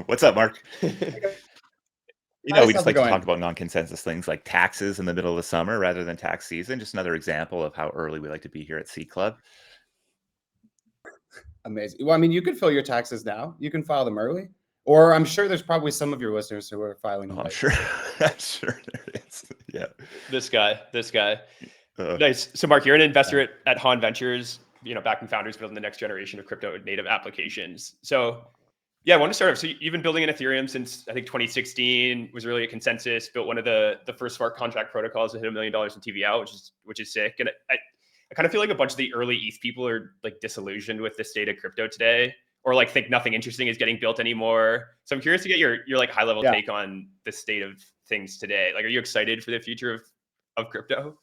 What's up, Mark? We just How's it like to going? talk about non-consensus things like taxes in the middle of the summer rather than tax season. Just another example of how early we like to be here at C Club. Amazing. Well, I mean, you can fill your taxes now. You can file them early. Or I'm sure there's probably some of your listeners who are filing Oh, them I'm late. sure. I'm sure there is. Yeah. This guy. Uh, Nice. So, Mark, you're an investor at Haun Ventures, backing founders building the next generation of crypto native applications. So, yeah, I want to start off. So, you've been building in Ethereum since I think 2016. Was really a consensus. Built one of the first smart contract protocols that hit $1 million in TVL, which is sick. And I kind of feel like a bunch of the early ETH people are like disillusioned with the state of crypto today, or like think nothing interesting is getting built anymore. So I'm curious to get your like high level take on the state of things today. Like, are you excited for the future of crypto?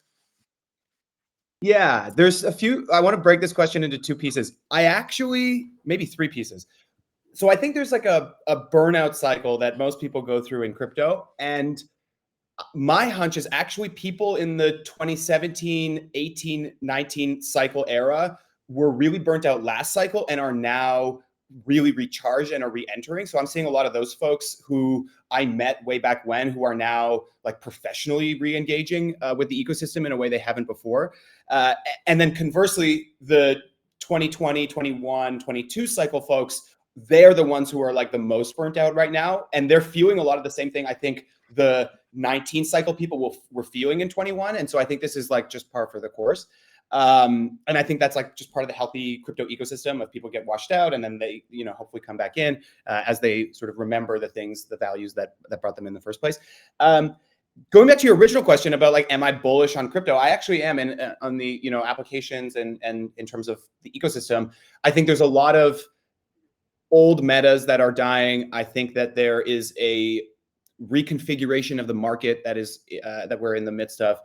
Yeah, there's a few. I want to break this question into two pieces. Maybe three pieces. So I think there's like a burnout cycle that most people go through in crypto. And my hunch is actually people in the 2017, 18, 19 cycle era were really burnt out last cycle and are now really recharged and are re-entering. So I'm seeing a lot of those folks who I met way back when who are now like professionally re-engaging with the ecosystem in a way they haven't before. And then conversely, the 2020, 21, 22 cycle folks, they're the ones who are like the most burnt out right now. And they're feeling a lot of the same thing I think the 19 cycle people were feeling in 21. And so I think this is like just par for the course. And I think that's like just part of the healthy crypto ecosystem of people get washed out and then they, hopefully come back in as they sort of remember the values that brought them in the first place. Going back to your original question about like, am I bullish on crypto? I actually am on the, applications and in terms of the ecosystem. I think there's a lot of old metas that are dying. I think that there is a reconfiguration of the market that we're in the midst of.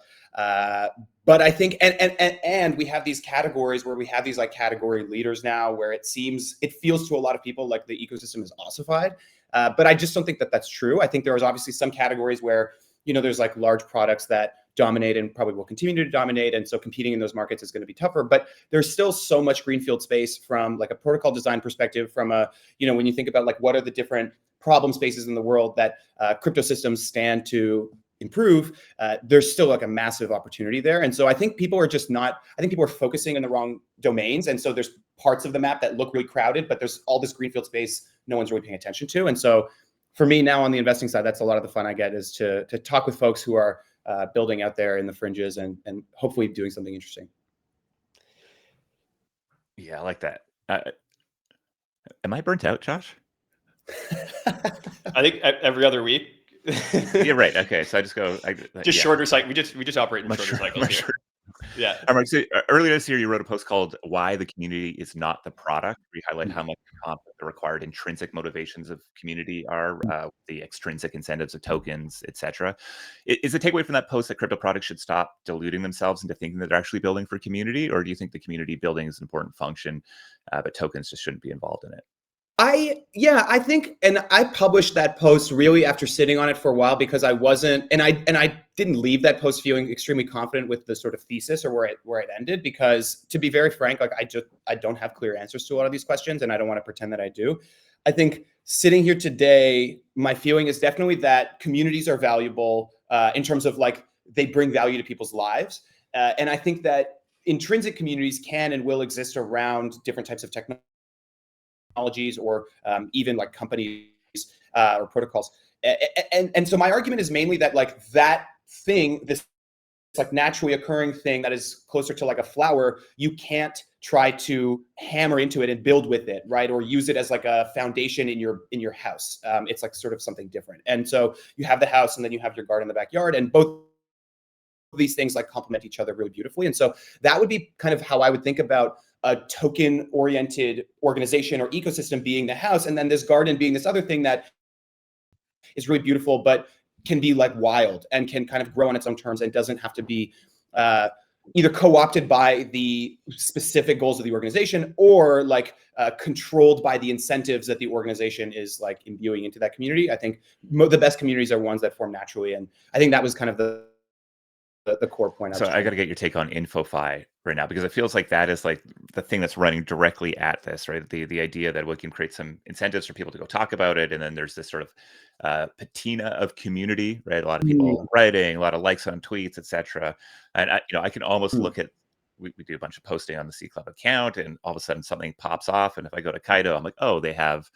But I think, and we have these categories where we have these like category leaders now, where it feels to a lot of people like the ecosystem is ossified. But I just don't think that that's true. I think there is obviously some categories where, there's like large products that dominate and probably will continue to dominate. And so competing in those markets is going to be tougher, but there's still so much greenfield space from like a protocol design perspective, from when you think about like, what are the different problem spaces in the world that crypto systems stand to improve, there's still like a massive opportunity there. And so I think people are focusing in the wrong domains. And so there's parts of the map that look really crowded, but there's all this greenfield space no one's really paying attention to. And so for me now on the investing side, that's a lot of the fun I get, is to talk with folks who are building out there in the fringes and hopefully doing something interesting. yeah, I like that. Am I burnt out, Josh? I think every other week. Yeah, right. Okay, so I just go. Shorter cycle. We just operate in shorter cycles here. Short. Yeah. So earlier this year, you wrote a post called "Why the Community is Not the Product." Where you highlight how much the required intrinsic motivations of community are, the extrinsic incentives of tokens, etc. Is the takeaway from that post that crypto products should stop deluding themselves into thinking that they're actually building for community, or do you think the community building is an important function, but tokens just shouldn't be involved in it? I think, and I published that post really after sitting on it for a while, because I wasn't, and I didn't leave that post feeling extremely confident with the sort of thesis or where it ended, because to be very frank, like I don't have clear answers to a lot of these questions, and I don't want to pretend that I do. I think sitting here today, my feeling is definitely that communities are valuable in terms of like they bring value to people's lives, and I think that intrinsic communities can and will exist around different types of technologies or even like companies or protocols. And so my argument is mainly that like that thing, this like naturally occurring thing that is closer to like a flower, you can't try to hammer into it and build with it, right? Or use it as like a foundation in your house. It's like sort of something different. And so you have the house and then you have your garden in the backyard, and both of these things like complement each other really beautifully. And so that would be kind of how I would think about a token-oriented organization or ecosystem being the house, and then this garden being this other thing that is really beautiful, but can be like wild and can kind of grow on its own terms and doesn't have to be either co-opted by the specific goals of the organization or like controlled by the incentives that the organization is like imbuing into that community. I think the best communities are ones that form naturally, and I think that was kind of the the core point. So I got to get your take on InfoFi right now, because it feels like that is like the thing that's running directly at this, right? The idea that we can create some incentives for people to go talk about it, and then there's this sort of patina of community, right? A lot of people writing, a lot of likes on tweets, etc. And I can almost look at we do a bunch of posting on the C Club account, and all of a sudden something pops off, and if I go to Kaido, I'm like, oh, they have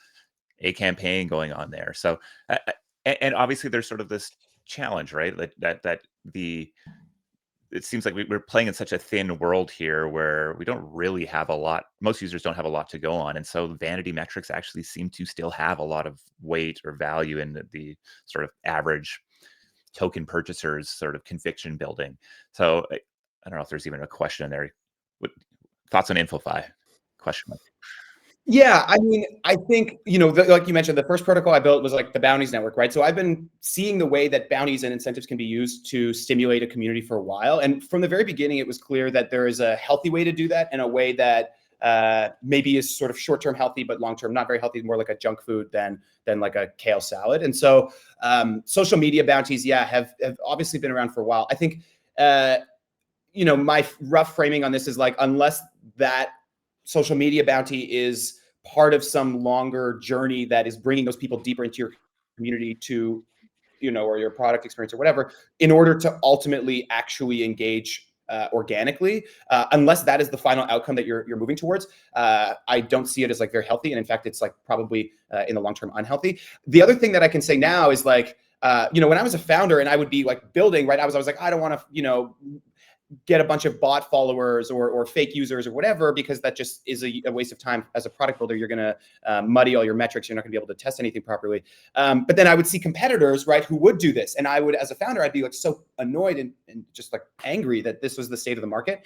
a campaign going on there. So and obviously there's sort of this challenge, right? That the it seems like we're playing in such a thin world here where we don't really have a lot. Most users don't have a lot to go on. And so vanity metrics actually seem to still have a lot of weight or value in the sort of average token purchasers sort of conviction building. So I don't know if there's even a question in there. What thoughts on InfoFi? Question mark. Yeah, I mean, I think, like you mentioned, the first protocol I built was like the bounties network, right? So I've been seeing the way that bounties and incentives can be used to stimulate a community for a while. And from the very beginning, it was clear that there is a healthy way to do that, and a way that maybe is sort of short-term healthy, but long-term not very healthy, more like a junk food than like a kale salad. And so social media bounties, have obviously been around for a while. I think, my rough framing on this is like, unless that social media bounty is part of some longer journey that is bringing those people deeper into your community to, or your product experience or whatever, in order to ultimately actually engage organically, unless that is the final outcome that you're moving towards, I don't see it as like very healthy. And in fact, it's like probably in the long term unhealthy. The other thing that I can say now is like, when I was a founder and I would be like building, right, I was like, I don't want to, get a bunch of bot followers or fake users or whatever, because that just is a waste of time. As a product builder, you're going to muddy all your metrics. You're not going to be able to test anything properly. But then I would see competitors, right, who would do this. And I would, as a founder, I'd be like so annoyed and just like angry that this was the state of the market.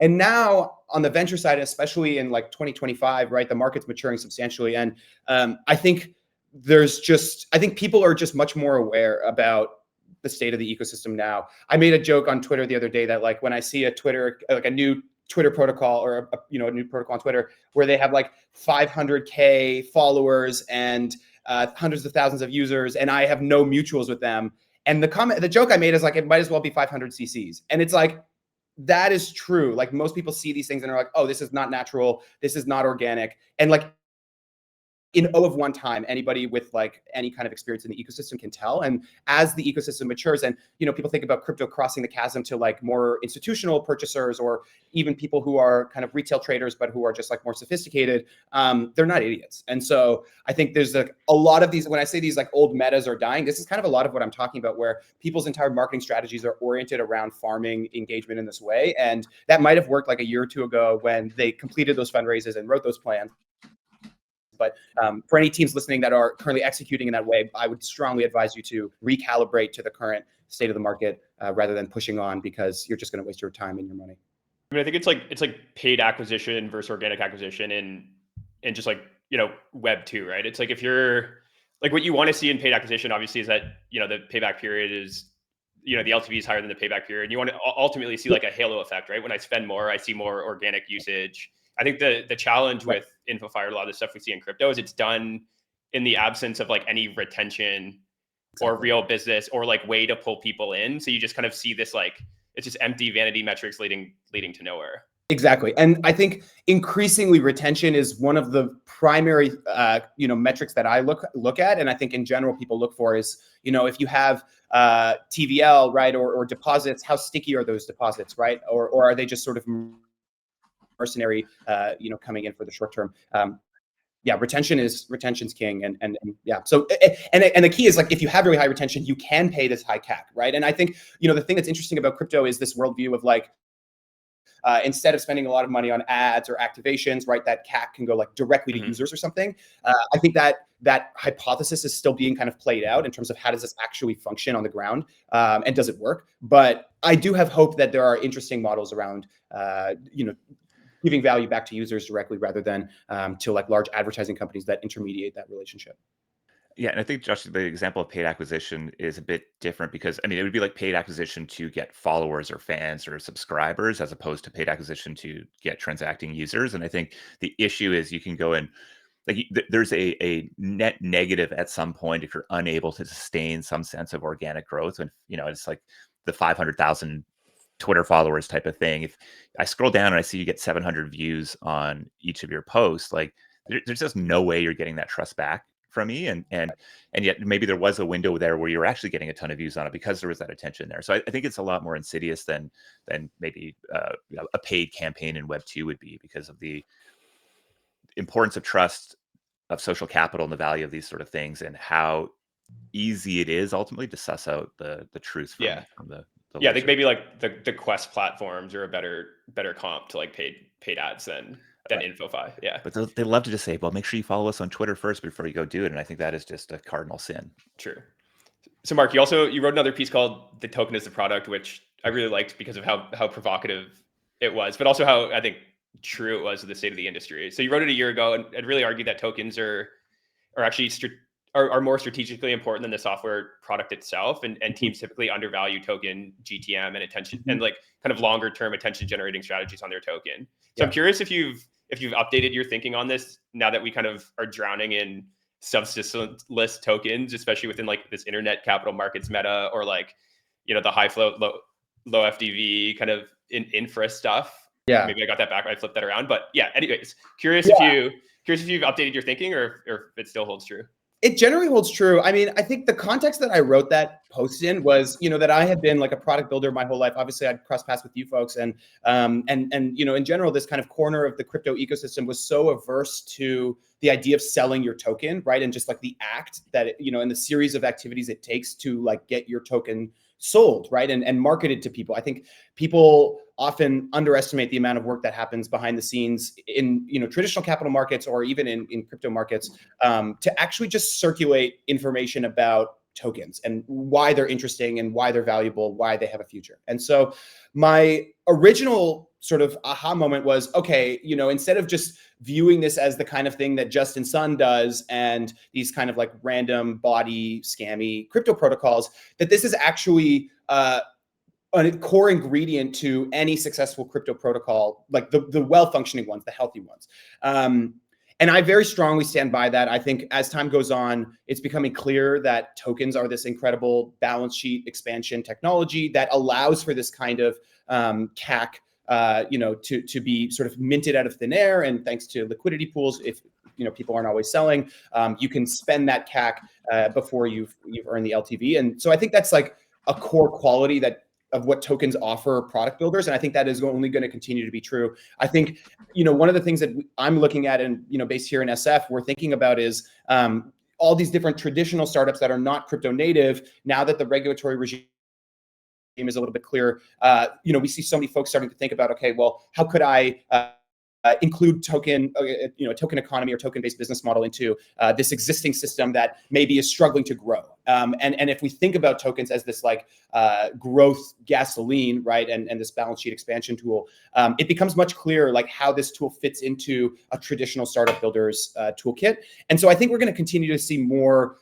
And now on the venture side, especially in like 2025, right, the market's maturing substantially. And I think people are just much more aware about the state of the ecosystem now. I made a joke on Twitter the other day that like when I see a new Twitter protocol, or a new protocol on Twitter where they have like 500K followers and hundreds of thousands of users, and I have no mutuals with them. And the joke I made is like, it might as well be 500 CCs. And it's like, that is true. Like most people see these things and are like, oh, this is not natural. This is not organic. And like, in O of one time, anybody with like any kind of experience in the ecosystem can tell. And as the ecosystem matures, and people think about crypto crossing the chasm to like more institutional purchasers, or even people who are kind of retail traders but who are just like more sophisticated, they're not idiots. And so I think there's a lot of these, when I say these like old metas are dying, this is kind of a lot of what I'm talking about, where people's entire marketing strategies are oriented around farming engagement in this way. And that might have worked like a year or two ago when they completed those fundraisers and wrote those plans. But for any teams listening that are currently executing in that way, I would strongly advise you to recalibrate to the current state of the market, rather than pushing on, because you're just going to waste your time and your money. I mean, I think it's like paid acquisition versus organic acquisition and just like, web 2, right? It's like, if you're like, what you want to see in paid acquisition, obviously, is that, the payback period is, the LTV is higher than the payback period. And you want to ultimately see like a halo effect, right? When I spend more, I see more organic usage. I think the challenge with InfoFi, a lot of the stuff we see in crypto, is it's done in the absence of like any retention or real business or like way to pull people in. So you just kind of see this, like, it's just empty vanity metrics leading to nowhere. Exactly. And I think increasingly retention is one of the primary, metrics that I look at. And I think in general, people look for is, if you have TVL, right, or deposits, how sticky are those deposits, right? Or are they just sort of mercenary, coming in for the short term? Retention's king. And yeah. So, and the key is like, if you have really high retention, you can pay this high CAC, right? And I think, the thing that's interesting about crypto is this worldview of like, instead of spending a lot of money on ads or activations, right, that CAC can go like directly to users or something. I think that hypothesis is still being kind of played out in terms of how does this actually function on the ground, and does it work? But I do have hope that there are interesting models around, giving value back to users directly, rather than to like large advertising companies that intermediate that relationship. Yeah, and I think, Josh, the example of paid acquisition is a bit different, because I mean, it would be like paid acquisition to get followers or fans or subscribers, as opposed to paid acquisition to get transacting users. And I think the issue is you can go in, like, there's a net negative at some point if you're unable to sustain some sense of organic growth. And it's like the 500,000 Twitter followers type of thing. If I scroll down and I see you get 700 views on each of your posts, like there's just no way you're getting that trust back from me. And yet maybe there was a window there where you were actually getting a ton of views on it because there was that attention there. So I think it's a lot more insidious than maybe a paid campaign in Web2 would be, because of the importance of trust, of social capital, and the value of these sort of things, and how easy it is ultimately to suss out the truth from the I think loser. maybe like the Quest platforms are a better comp to like paid ads than InfoFi. Yeah. But they love to just say, well, make sure you follow us on Twitter first before you go do it. And I think that is just a cardinal sin. True. So Mark, you wrote another piece called "The Token is the Product," which I really liked because of how provocative it was, but also how I think true it was to the state of the industry. So you wrote it a year ago and really argued that tokens are actually are more strategically important than the software product itself, and teams typically undervalue token GTM and attention and like kind of longer term attention generating strategies on their token. So I'm curious if you've updated your thinking on this now that we kind of are drowning in subsystem-less tokens, especially within like this internet capital markets meta, or like, the high float, low FDV kind of infra stuff. Yeah. Maybe I got that back. I flipped that around, but yeah, anyways, curious if you've updated your thinking or if it still holds true. It generally holds true. I mean, I think the context that I wrote that post in was, that I had been like a product builder my whole life. Obviously, I'd cross paths with you folks, and in general, this kind of corner of the crypto ecosystem was so averse to the idea of selling your token, right? And just like the act that and the series of activities it takes to like get your token sold, right, and marketed to people. I think people often underestimate the amount of work that happens behind the scenes in traditional capital markets, or even in crypto markets, to actually just circulate information about tokens and why they're interesting and why they're valuable, why they have a future. And so my original sort of aha moment was, okay, instead of just viewing this as the kind of thing that Justin Sun does and these kind of like random body scammy crypto protocols, that this is actually a core ingredient to any successful crypto protocol, like the well-functioning ones, the healthy ones. And I very strongly stand by that. I think as time goes on, it's becoming clear that tokens are this incredible balance sheet expansion technology that allows for this kind of CAC, to be sort of minted out of thin air. And thanks to liquidity pools, if people aren't always selling, you can spend that CAC before you've earned the LTV. And so I think that's like a core quality of what tokens offer product builders. And I think that is only going to continue to be true. I think, one of the things that I'm looking at and, based here in SF, we're thinking about is all these different traditional startups that are not crypto native. Now that the regulatory regime is a little bit clearer, we see so many folks starting to think about, okay, well, how could I include token economy or token-based business model into this existing system that maybe is struggling to grow. And if we think about tokens as this like growth gasoline, right, and this balance sheet expansion tool, it becomes much clearer like how this tool fits into a traditional startup builder's toolkit. And so I think we're going to continue to see more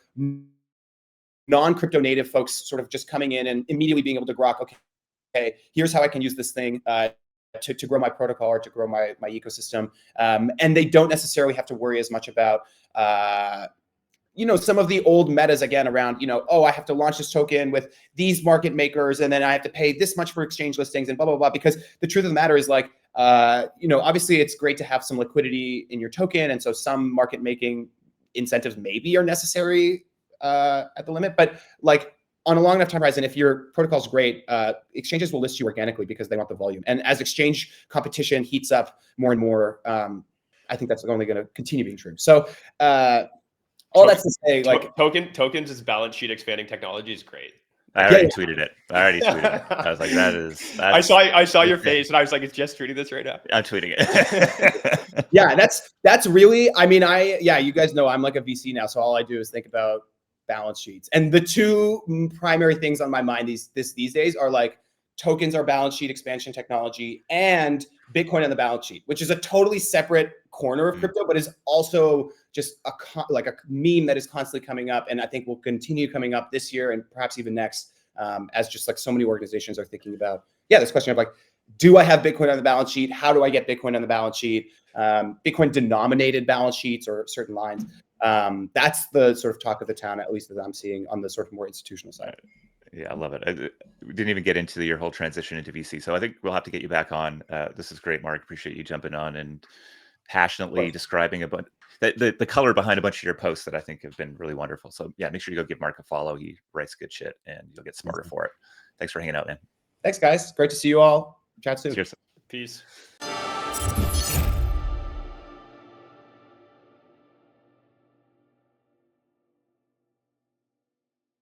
non-crypto native folks sort of just coming in and immediately being able to grok, okay, here's how I can use this thing to grow my protocol or to grow my ecosystem. And they don't necessarily have to worry as much about, some of the old metas again around, I have to launch this token with these market makers, and then I have to pay this much for exchange listings and blah, blah, blah. Because the truth of the matter is like, obviously it's great to have some liquidity in your token. And so some market making incentives maybe are necessary at the limit, but like, on a long enough time horizon, if your protocol is great, exchanges will list you organically because they want the volume. And as exchange competition heats up more and more, I think that's only going to continue being true. So all that's to say, like tokens as balance sheet expanding technology is great. I already tweeted it. I was like, that's I saw your face and I was like, it's just tweeting this right now. I'm tweeting it. Yeah, that's really, I mean, you guys know I'm like a VC now. So all I do is think about balance sheets. And the two primary things on my mind these days are like tokens are balance sheet expansion technology and Bitcoin on the balance sheet, which is a totally separate corner of crypto, but is also just a meme that is constantly coming up. And I think will continue coming up this year and perhaps even next, as just like so many organizations are thinking about, this question of like, do I have Bitcoin on the balance sheet? How do I get Bitcoin on the balance sheet? Bitcoin denominated balance sheets or certain lines. That's the sort of talk of the town, at least that I'm seeing on the sort of more institutional side. Yeah, I love it. We didn't even get into your whole transition into VC, so I think we'll have to get you back on. This is great, Mark. Appreciate you jumping on and passionately describing the color behind a bunch of your posts that I think have been really wonderful. So yeah, make sure you go give Mark a follow. He writes good shit, and you'll get smarter for it. Thanks for hanging out, man. Thanks, guys. Great to see you all. Chat soon. Cheers. Peace.